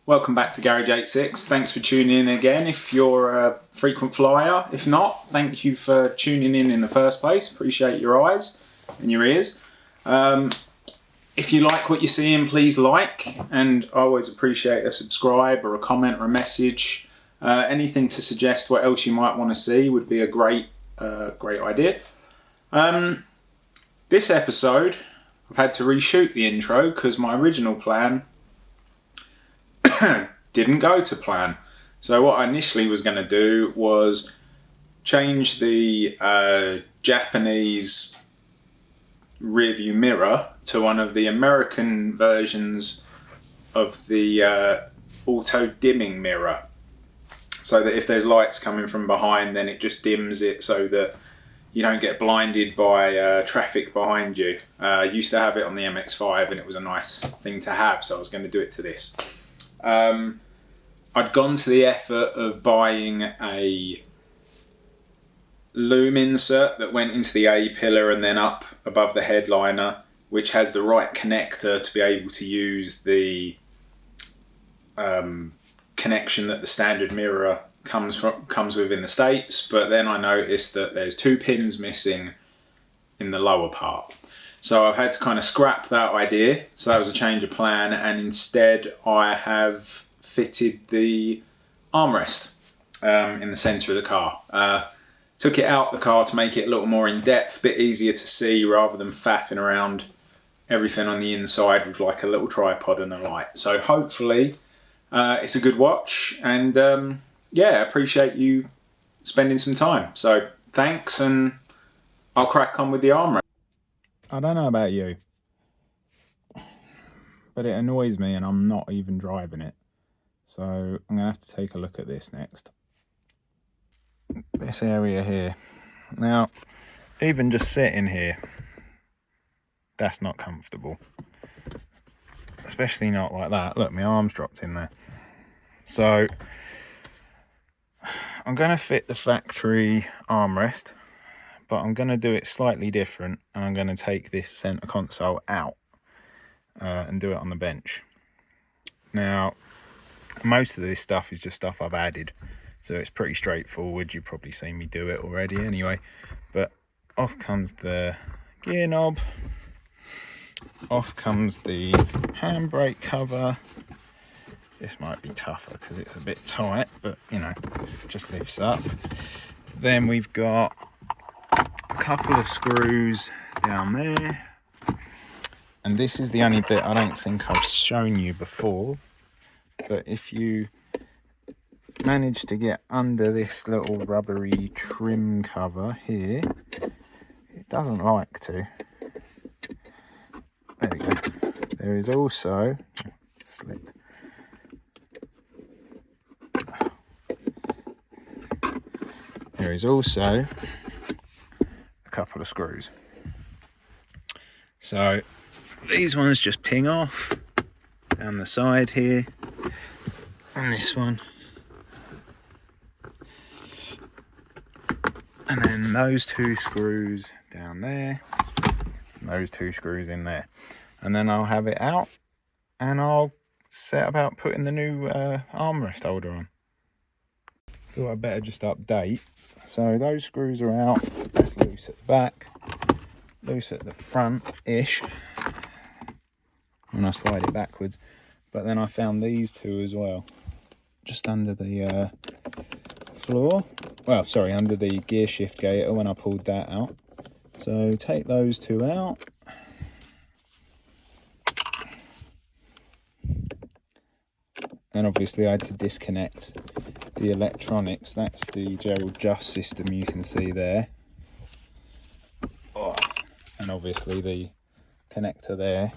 Welcome back to Garage86. Thanks for tuning in again if you're a frequent flyer. If not, thank you for tuning in the first place. Appreciate your eyes and your ears. If you like what you're seeing, please like, and I always appreciate a subscribe or a comment or a message. Anything to suggest what else you might want to see would be a great idea. This episode, I've had to reshoot the intro because my original plan didn't go to plan. So what I initially was going to do was change the Japanese rear view mirror to one of the American versions of the auto dimming mirror, so that if there's lights coming from behind, then it just dims it so that you don't get blinded by traffic behind you. I used to have it on the MX-5 and it was a nice thing to have, so I was going to do it to this. I'd gone to the effort of buying a loom insert that went into the A-pillar and then up above the headliner, which has the right connector to be able to use the connection that the standard mirror comes with in the States. But then I noticed that there's 2 pins missing in the lower part. So I've had to kind of scrap that idea. So that was a change of plan, and instead I have fitted the armrest in the centre of the car. Took it out the car to make it a little more in depth, a bit easier to see rather than faffing around everything on the inside with like a little tripod and a light. So hopefully it's a good watch, and yeah, I appreciate you spending some time. So thanks, and I'll crack on with the armrest. I don't know about you, but it annoys me and I'm not even driving it. So I'm going to have to take a look at this next. This area here. Now, even just sitting here, that's not comfortable. Especially not like that. Look, my arm's dropped in there. So I'm going to fit the factory armrest, but I'm going to do it slightly different, and I'm going to take this center console out and do it on the bench. Now, most of this stuff is just stuff I've added, so it's pretty straightforward. You've probably seen me do it already anyway. But off comes the gear knob, off comes the handbrake cover. This might be tougher because it's a bit tight, but you know, just lifts up. Then we've got a couple of screws down there, and this is the only bit I don't think I've shown you before, but if you manage to get under this little rubbery trim cover here, it doesn't like to. There we go. There is also slipped. There is also a couple of screws. So these ones just ping off down the side here, and this one, and then those 2 screws down there, and those 2 screws in there, and then I'll have it out and I'll set about putting the new armrest holder on. Thought I'd better just update. So those screws are out. That's loose at the back, loose at the front-ish when I slide it backwards. But then I found these 2 as well, just under the floor. Well, sorry, under the gear shift gator when I pulled that out. So take those 2 out. And obviously I had to disconnect the electronics. That's the Gerald Just system you can see there. Oh, and obviously the connector there.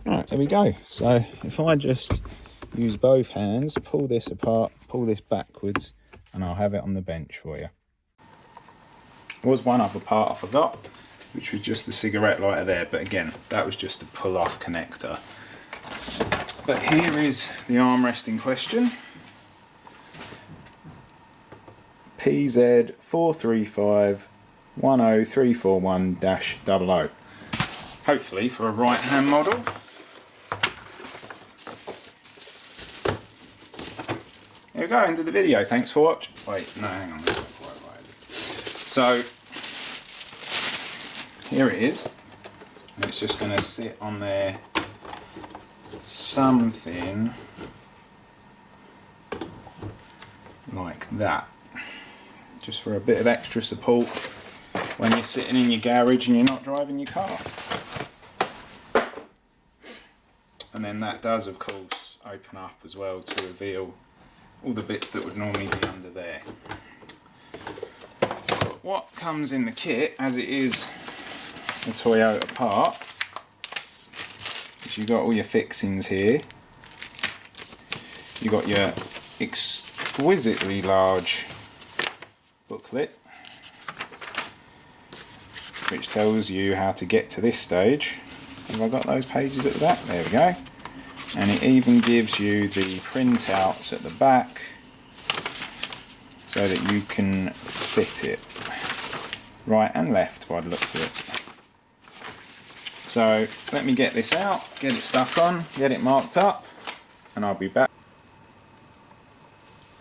Right, there we go. So if I just use both hands, pull this apart, pull this backwards, and I'll have it on the bench for you. There was one other part I forgot, which was just the cigarette lighter there, but again, that was just a pull-off connector. But here is the armrest in question. PZ43510341-00. Hopefully for a right hand model. here we go, into the video. Thanks for watching. Wait, no, hang on. So, here it is. And it's just going to sit on there something like that. Just for a bit of extra support when you're sitting in your garage and you're not driving your car. And then that does, of course, open up as well to reveal all the bits that would normally be under there. But what comes in the kit, as it is a Toyota part, is you've got all your fixings here. You've got your exquisitely large booklet, which tells you how to get to this stage. Have I got those pages at the back? There we go. And it even gives you the printouts at the back so that you can fit it right and left by the looks of it. So let me get this out, get it stuck on, get it marked up, and I'll be back.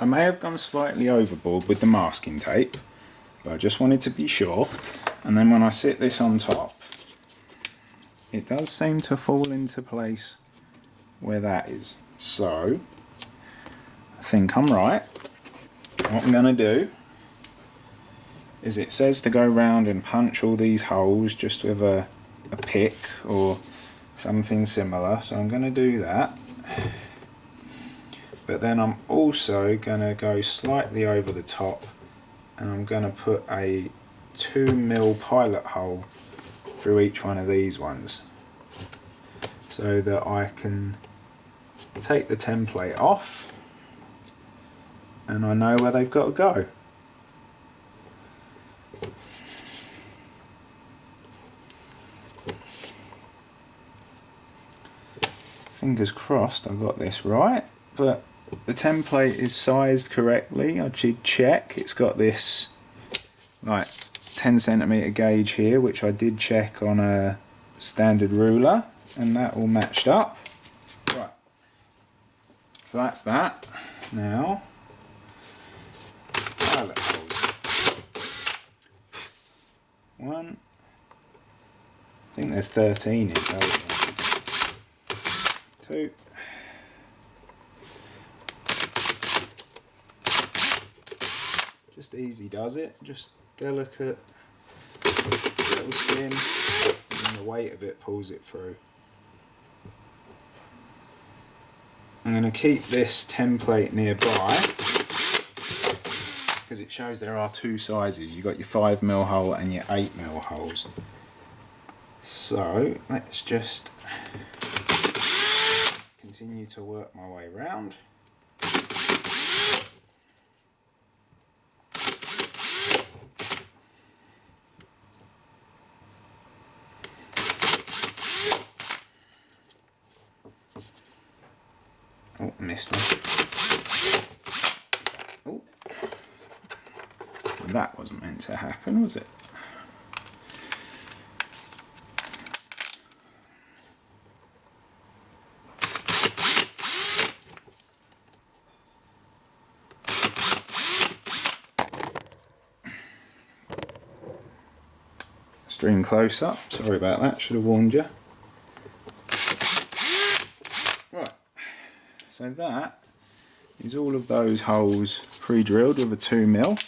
I may have gone slightly overboard with the masking tape, but I just wanted to be sure. And then when I sit this on top, it does seem to fall into place where that is. So I think I'm right. What I'm going to do is, it says to go round and punch all these holes just with a pick or something similar, so I'm going to do that. But then I'm also going to go slightly over the top, and I'm going to put a 2mm pilot hole through each one of these ones, so that I can take the template off and I know where they've got to go. Fingers crossed I got this right, but the template is sized correctly. I did check. It's got this like 10cm gauge here, which I did check on a standard ruler, and that all matched up. Right, so that's that. Now, pilot holes. One, I think there's 13 in total. Two. Just easy does it, just delicate little skin, and the weight of it pulls it through. I'm going to keep this template nearby because it shows there are two sizes. You've got your 5mm hole and your 8mm holes. So let's just continue to work my way round. Oh, missed one. Oh, that wasn't meant to happen, was it? Stream close up, sorry about that, should have warned you. Right, so that is all of those holes pre-drilled with a 2mm.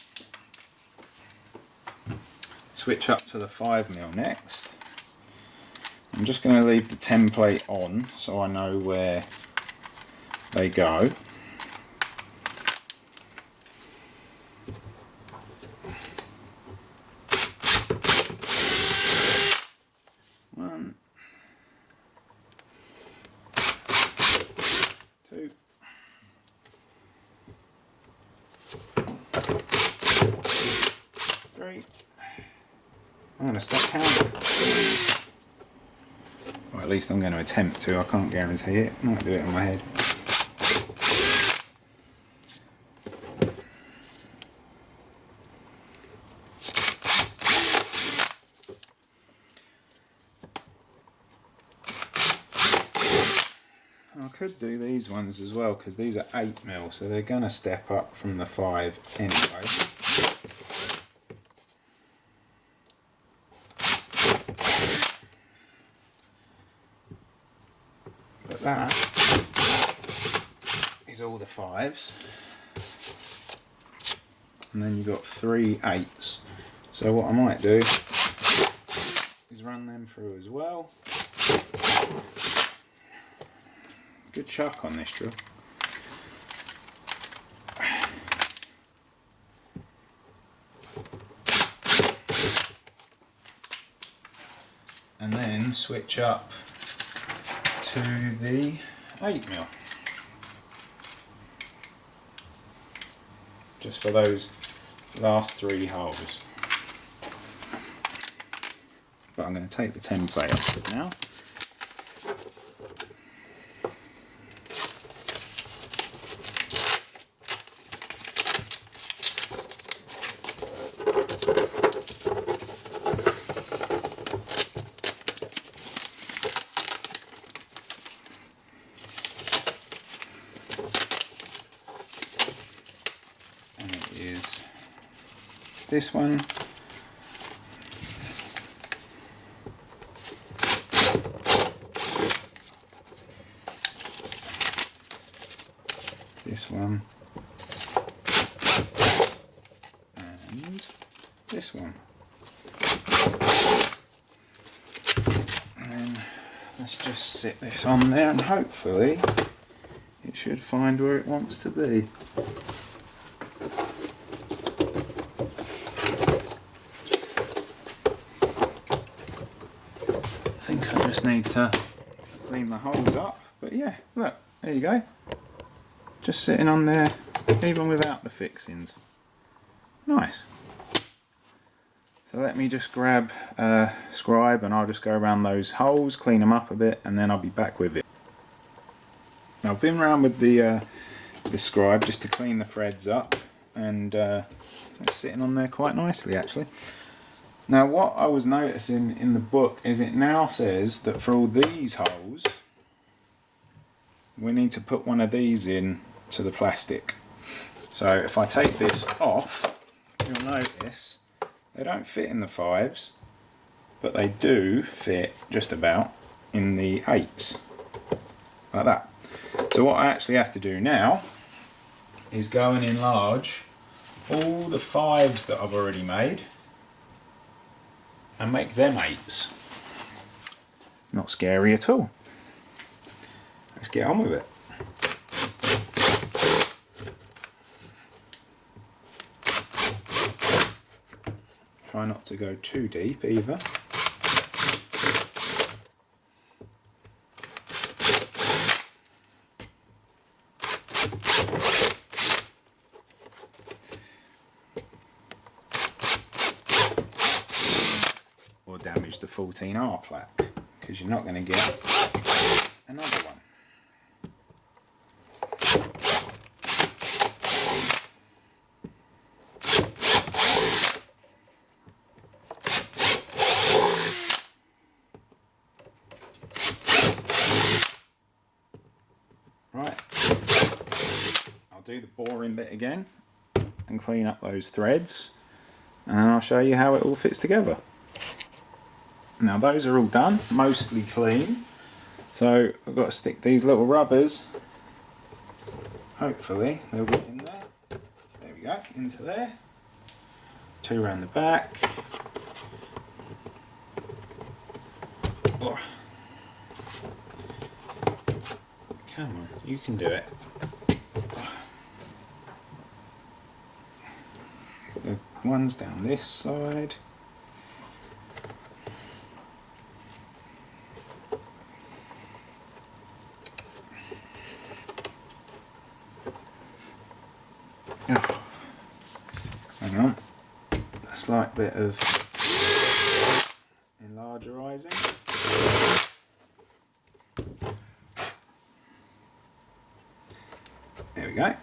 Switch up to the 5mm next. I'm just going to leave the template on so I know where they go. One, two, three. I'm going to stop counting. Or at least I'm going to attempt to. I can't guarantee it. I might do it in my head. I could do these ones as well because these are 8mm, so they're going to step up from the 5 anyway. But that is all the 5s. And then you've got 3 8s. So what I might do is run them through as well. Good chuck on this drill. And then switch up to the 8mm. Just for those last 3 holes. But I'm going to take the template off it now. This one, this one, and this one. And then let's just sit this on there and hopefully it should find where it wants to be. Need to clean the holes up, but yeah, look, there you go, just sitting on there even without the fixings. Nice. So let me just grab a scribe and I'll just go around those holes, clean them up a bit, and then I'll be back with it. Now I've been around with the scribe just to clean the threads up, and it's sitting on there quite nicely actually. Now what I was noticing in the book is it now says that for all these holes we need to put one of these in to the plastic. So if I take this off, you'll notice they don't fit in the 5s, but they do fit just about in the 8s, like that. So what I actually have to do now is go and enlarge all the 5s that I've already made and make them 8s. Not scary at all. Let's get on with it. Try not to go too deep either. Or damage the 14R plaque, because you're not going to get another one. Right, I'll do the boring bit again and clean up those threads, and I'll show you how it all fits together. Now those are all done, mostly clean, so I've got to stick these little rubbers, hopefully they'll get in there. There we go, into there. 2 around the back. Oh. Come on, you can do it. The ones down this side. Oh. Hang on, a slight bit of enlargerizing. There we go,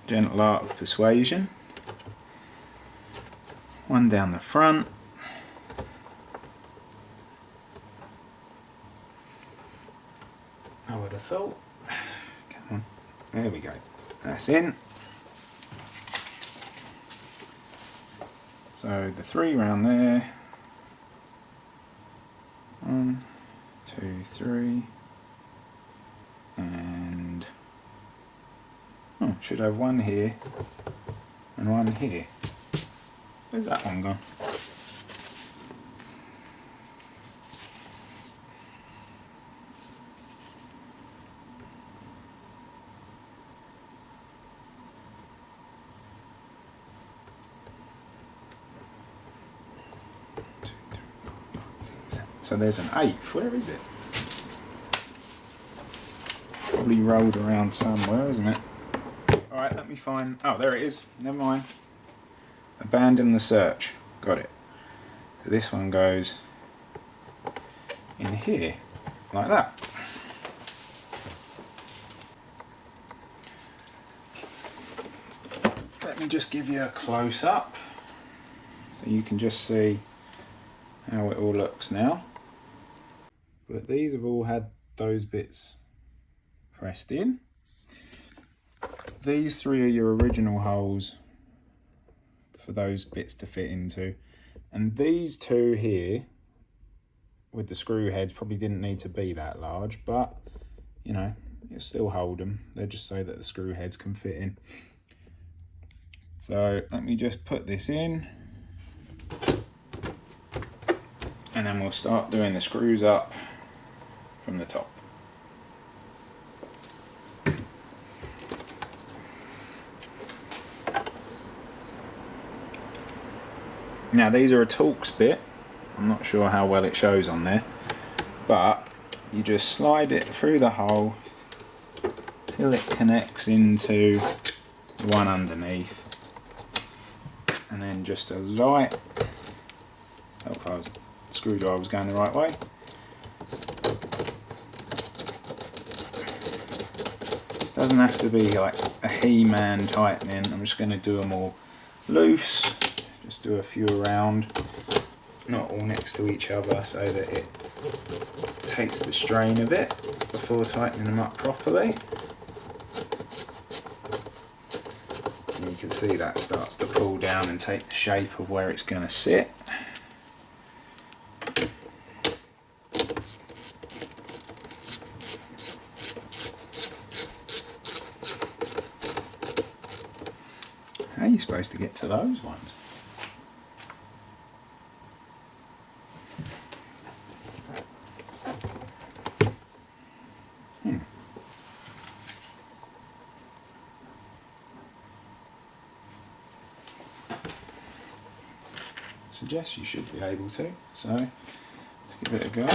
gentle art of persuasion. One down the front. I would have thought. There we go. That's in. So the 3 round there. 1, 2, 3. And should have 1 here and 1 here. Where's that one gone? So there's an 8th. Where is it? Probably rolled around somewhere, isn't it? Alright, let me find... Oh, there it is. Never mind. Abandon the search. Got it. So this one goes in here, like that. Let me just give you a close-up so you can just see how it all looks now. But these have all had those bits pressed in. These 3 are your original holes for those bits to fit into, and these 2 here with the screw heads probably didn't need to be that large, but you know, you'll still hold them. They're just so that the screw heads can fit in. So let me just put this in, and then we'll start doing the screws up from the top. Now these are a Torx bit. I'm not sure how well it shows on there, but you just slide it through the hole till it connects into the one underneath, and then just a light, oh, if I was, the screwdriver was going the right way. Doesn't have to be like a He-Man tightening. I'm just going to do them all loose. Just do a few around, not all next to each other, so that it takes the strain of it before tightening them up properly. And you can see that starts to pull down and take the shape of where it's going to sit. How are you supposed to get to those ones? Suggest you should be able to, so let's give it a go.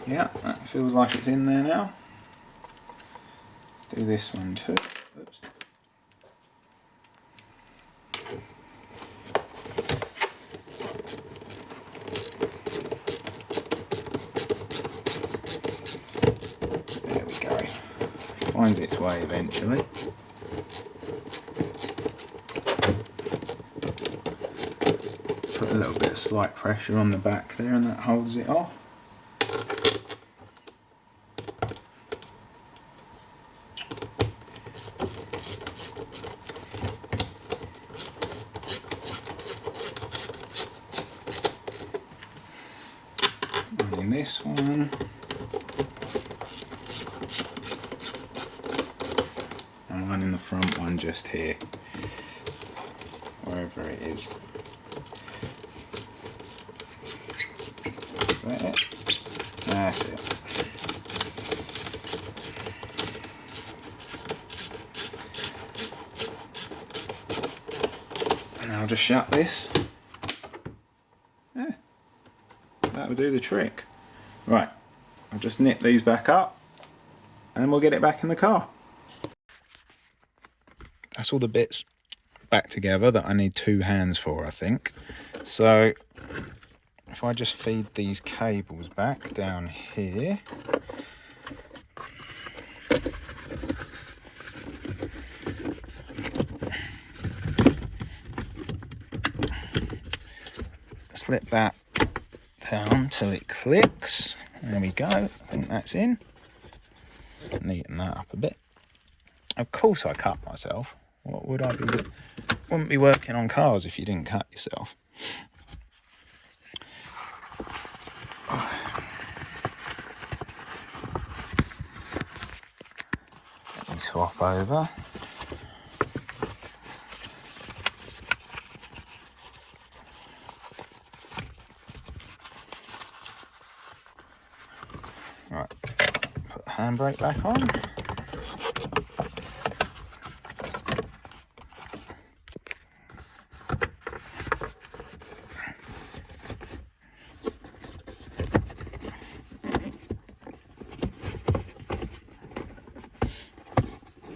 Yeah, that feels like it's in there now. Let's do this one too. Oops. There we go. Finds its way eventually. Put a little bit of slight pressure on the back there and that holds it off. And in this one, and one in the front one just here, wherever it is. There. That's it. And I'll just shut this. Yeah, that will do the trick. Right, I'll just knit these back up and we'll get it back in the car. That's all the bits back together that I need 2 hands for, I think. So if I just feed these cables back down here, slip that down till it clicks. There we go, I think that's in. Neaten that up a bit. Of course I cut myself. What would I be? Wouldn't be working on cars if you didn't cut yourself. Let me swap over. Right, put the handbrake back on.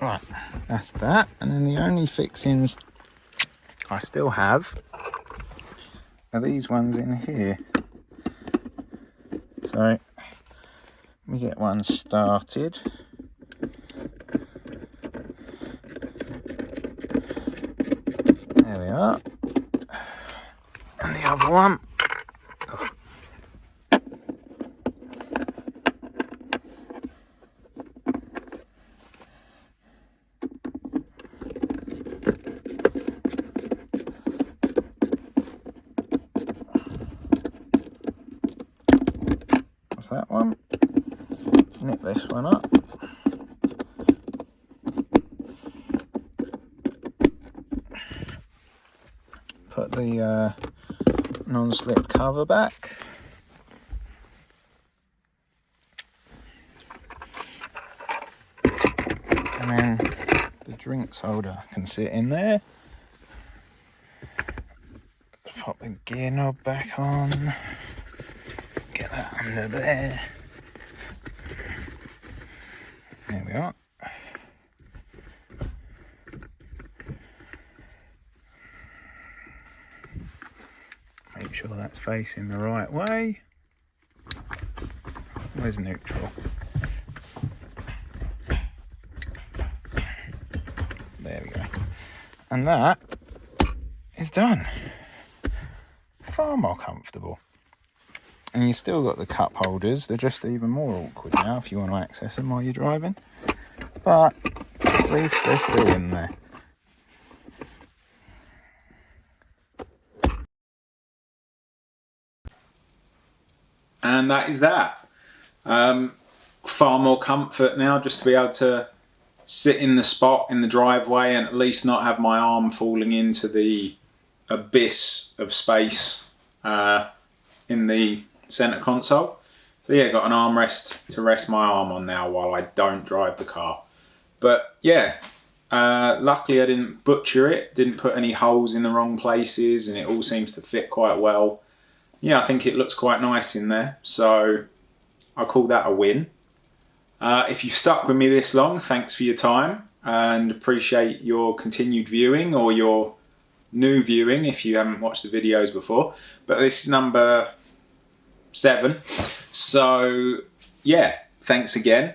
Right, that's that. And then the only fixings I still have are these ones in here. So let me get one started. There we are. And the other one. That's that one. Nip this one up. Put the non-slip cover back. And then the drinks holder can sit in there. Pop the gear knob back on. Get that under there. There we are. Make sure that's facing the right way. Where's neutral? There we go. And that is done. Far more comfortable. And you still got the cup holders. They're just even more awkward now if you want to access them while you're driving. But at least they're still in there. And that is that. Far more comfort now just to be able to sit in the spot in the driveway and at least not have my arm falling into the abyss of space in the center console. So yeah, got an armrest to rest my arm on now while I don't drive the car. But yeah, luckily I didn't butcher it, didn't put any holes in the wrong places, and it all seems to fit quite well. Yeah, I think it looks quite nice in there, so I call that a win. If you've stuck with me this long, thanks for your time, and appreciate your continued viewing, or your new viewing if you haven't watched the videos before. But this is number 7, so yeah, thanks again.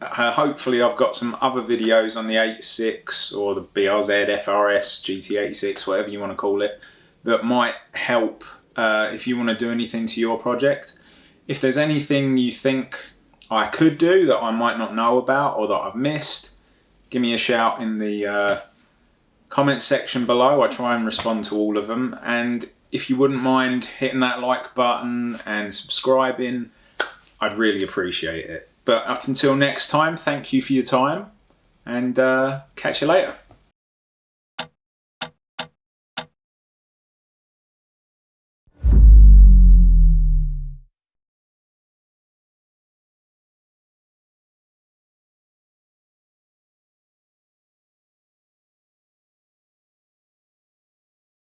Hopefully I've got some other videos on the 86 or the BRZ FR-S GT86, whatever you want to call it, that might help if you want to do anything to your project. If there's anything you think I could do that I might not know about or that I've missed, give me a shout in the comment section below. I try and respond to all of them, and if you wouldn't mind hitting that like button and subscribing, I'd really appreciate it. But up until next time, thank you for your time, and catch you later.